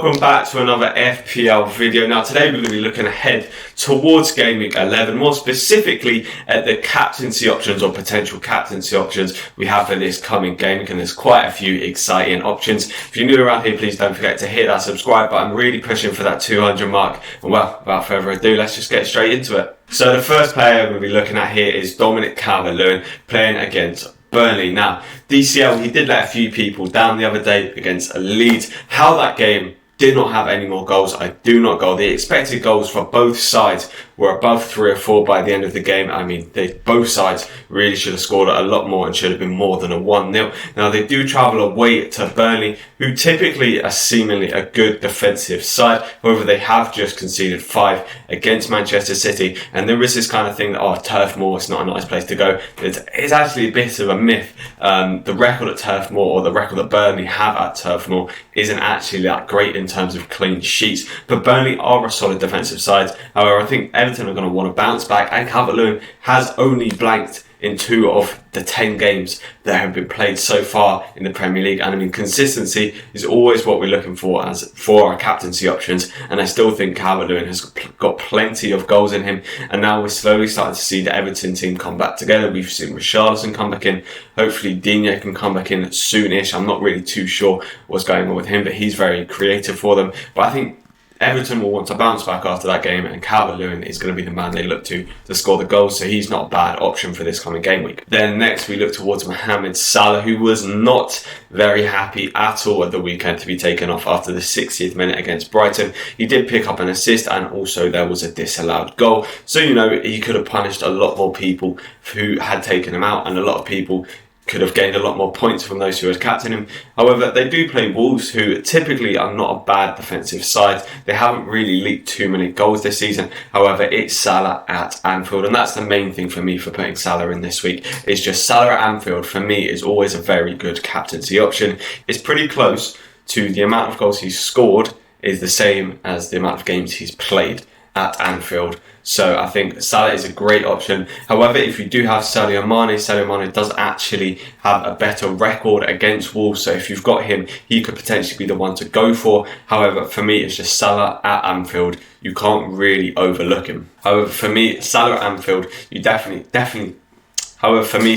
Welcome back to another FPL video. Now today we're going to be looking ahead towards game week 11, more specifically at the captaincy options or potential captaincy options we have for this coming game week, and there's quite a few exciting options. If you're new around here, please don't forget to hit that subscribe button. I'm really pushing for that 200 mark, and well, without further ado, let's just get straight into it. So the first player I'm going to be looking at here is Calvert-Lewin playing against Burnley. Now, DCL, he did let a few people down the other day against Leeds. How that game did not have any more goals, I do not go. The expected goals for both sides were above 3 or 4 by the end of the game. I mean, both sides really should have scored a lot more and should have been more than a 1-0. Now, they do travel away to Burnley, who typically are seemingly a good defensive side. However, they have just conceded 5 against Manchester City. And there is this kind of thing that, Turf Moor is not a nice place to go. It's actually a bit of a myth. The record at Turf Moor, or the record that Burnley have at Turf Moor, isn't actually that great in terms of clean sheets. But Burnley are a solid defensive side. However, I think Everton are going to want to bounce back, and Calvert-Lewin has only blanked in 2 of the 10 games that have been played so far in the Premier League. And I mean, consistency is always what we're looking for for our captaincy options, and I still think Calvert-Lewin has got plenty of goals in him. And now we're slowly starting to see the Everton team come back together. We've seen Richarlison come back in. Hopefully Digne can come back in soonish. I'm not really too sure what's going on with him, but he's very creative for them. But I think Everton will want to bounce back after that game, and Calvert-Lewin is going to be the man they look to score the goals, so he's not a bad option for this coming game week. Then next we look towards Mohamed Salah, who was not very happy at all at the weekend to be taken off after the 60th minute against Brighton. He did pick up an assist, and also there was a disallowed goal, so he could have punished a lot more people who had taken him out, and a lot of people could have gained a lot more points from those who had captained him. However, they do play Wolves, who typically are not a bad defensive side. They haven't really leaked too many goals this season. However, it's Salah at Anfield, and that's the main thing for me for putting Salah in this week. It's just Salah at Anfield, for me, is always a very good captaincy option. It's pretty close to the amount of goals he's scored is the same as the amount of games he's played at Anfield. So I think Salah is a great option. However, if you do have Sadio Mane does actually have a better record against Wolves. So if you've got him, he could potentially be the one to go for. However, for me, it's just Salah at Anfield. You can't really overlook him. However, for me, Salah at Anfield,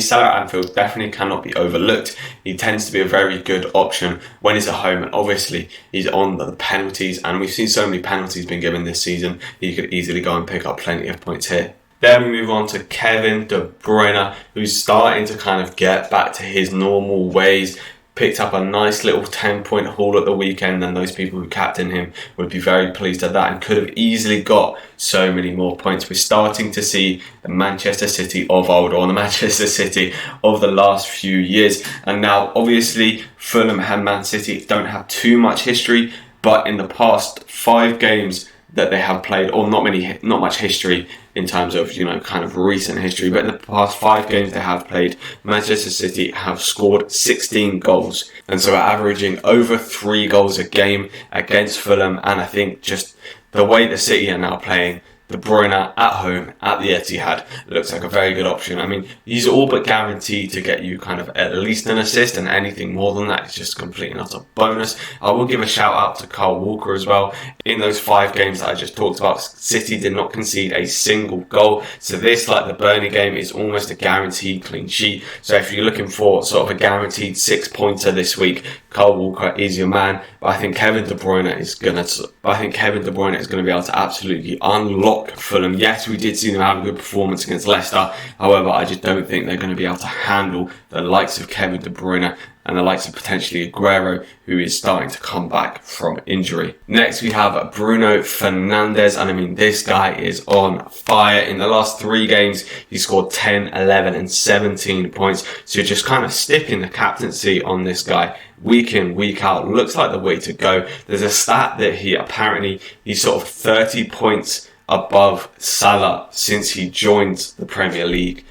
Salah at Anfield definitely cannot be overlooked. He tends to be a very good option when he's at home, and obviously he's on the penalties, and we've seen so many penalties being given this season. He could easily go and pick up plenty of points here. Then we move on to Kevin De Bruyne, who's starting to kind of get back to his normal ways. Picked up a nice little 10-point haul at the weekend, and those people who captained him would be very pleased at that and could have easily got so many more points. We're starting to see the Manchester City of old, or the Manchester City of the last few years. And now, obviously, Fulham and Man City don't have too much history, but in the past 5 games that they have played, or not much history in terms of, kind of recent history, but in the past 5 games they have played, Manchester City have scored 16 goals. And so we're averaging over 3 goals a game against Fulham. And I think just the way the City are now playing, De Bruyne at home at the Etihad looks like a very good option. I mean, he's all but guaranteed to get you kind of at least an assist, and anything more than that is just completely not a bonus. I will give a shout out to Kyle Walker as well. In those 5 games that I just talked about, City did not concede a single goal. So this, like the Burnley game, is almost a guaranteed clean sheet. So if you're looking for sort of a guaranteed 6-pointer this week, Kyle Walker is your man. But I think Kevin De Bruyne is going to be able to absolutely unlock Fulham. Yes, we did see them have a good performance against Leicester. However, I just don't think they're going to be able to handle the likes of Kevin De Bruyne and the likes of potentially Aguero, who is starting to come back from injury. Next, we have Bruno Fernandes, and I mean, this guy is on fire. In the last 3 games, he scored 10, 11 and 17 points. So you're just kind of sticking the captaincy on this guy week in, week out. Looks like the way to go. There's a stat that he's sort of 30 points above Salah since he joined the Premier League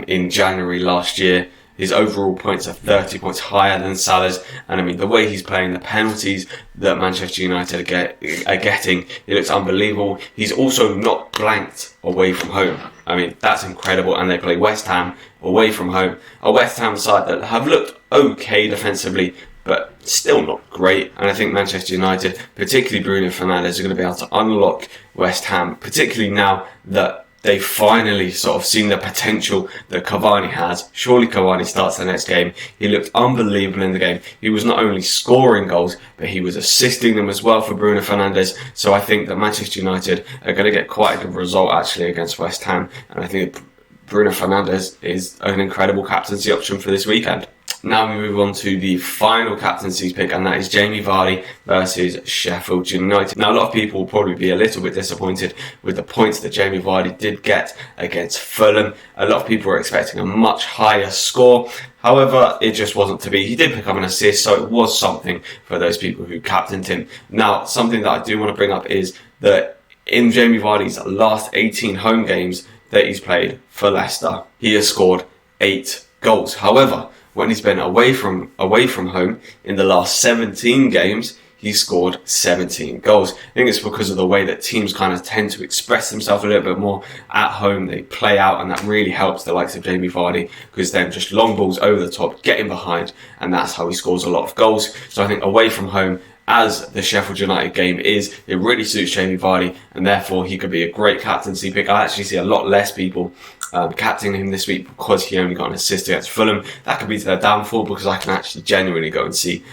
in January last year. His overall points are 30 points higher than Salah's, and I mean, the way he's playing, the penalties that Manchester United are getting, it looks unbelievable. He's also not blanked away from home. I mean, that's incredible, and they play West Ham away from home, a West Ham side that have looked okay defensively, but still not great. And I think Manchester United, particularly BRUYNE and FERNANDES, are going to be able to unlock West Ham, particularly now that they've finally sort of seen the potential that Cavani has. Surely Cavani starts the next game. He looked unbelievable in the game. He was not only scoring goals, but he was assisting them as well for Bruno Fernandes. So I think that Manchester United are going to get quite a good result actually against West Ham. And I think Bruno Fernandes is an incredible captaincy option for this weekend. Now we move on to the final captaincy pick, and that is Jamie Vardy versus Sheffield United. Now a lot of people will probably be a little bit disappointed with the points that Jamie Vardy did get against Fulham. A lot of people were expecting a much higher score. However, it just wasn't to be. He did pick up an assist, so it was something for those people who captained him. Now, something that I do want to bring up is that in Jamie Vardy's last 18 home games that he's played for Leicester, he has scored 8 goals. However, when he's been away from home in the last 17 games, he's scored 17 goals. I think it's because of the way that teams kind of tend to express themselves a little bit more at home. They play out, and that really helps the likes of Jamie Vardy, because then just long balls over the top, getting behind, and that's how he scores a lot of goals. So I think away from home, as the Sheffield United game is, it really suits Jamie Vardy, and therefore he could be a great captaincy pick. I actually see a lot less people captaining him this week because he only got an assist against Fulham. That could be to their downfall, because I can actually genuinely go and see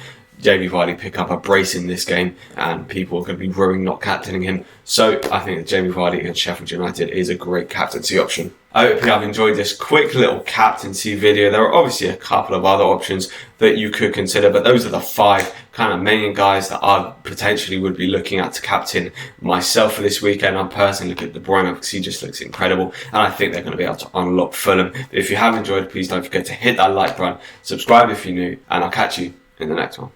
Jamie Vardy pick up a brace in this game, and people are going to be worrying not captaining him. So I think that Jamie Vardy against Sheffield United is a great captaincy option. I hope you have enjoyed this quick little captaincy video. There are obviously a couple of other options that you could consider, but those are the 5 kind of main guys that I potentially would be looking at to captain myself for this weekend. I'm personally looking at De Bruyne because he just looks incredible, and I think they're going to be able to unlock Fulham. But if you have enjoyed, please don't forget to hit that like button, subscribe if you're new, and I'll catch you in the next one.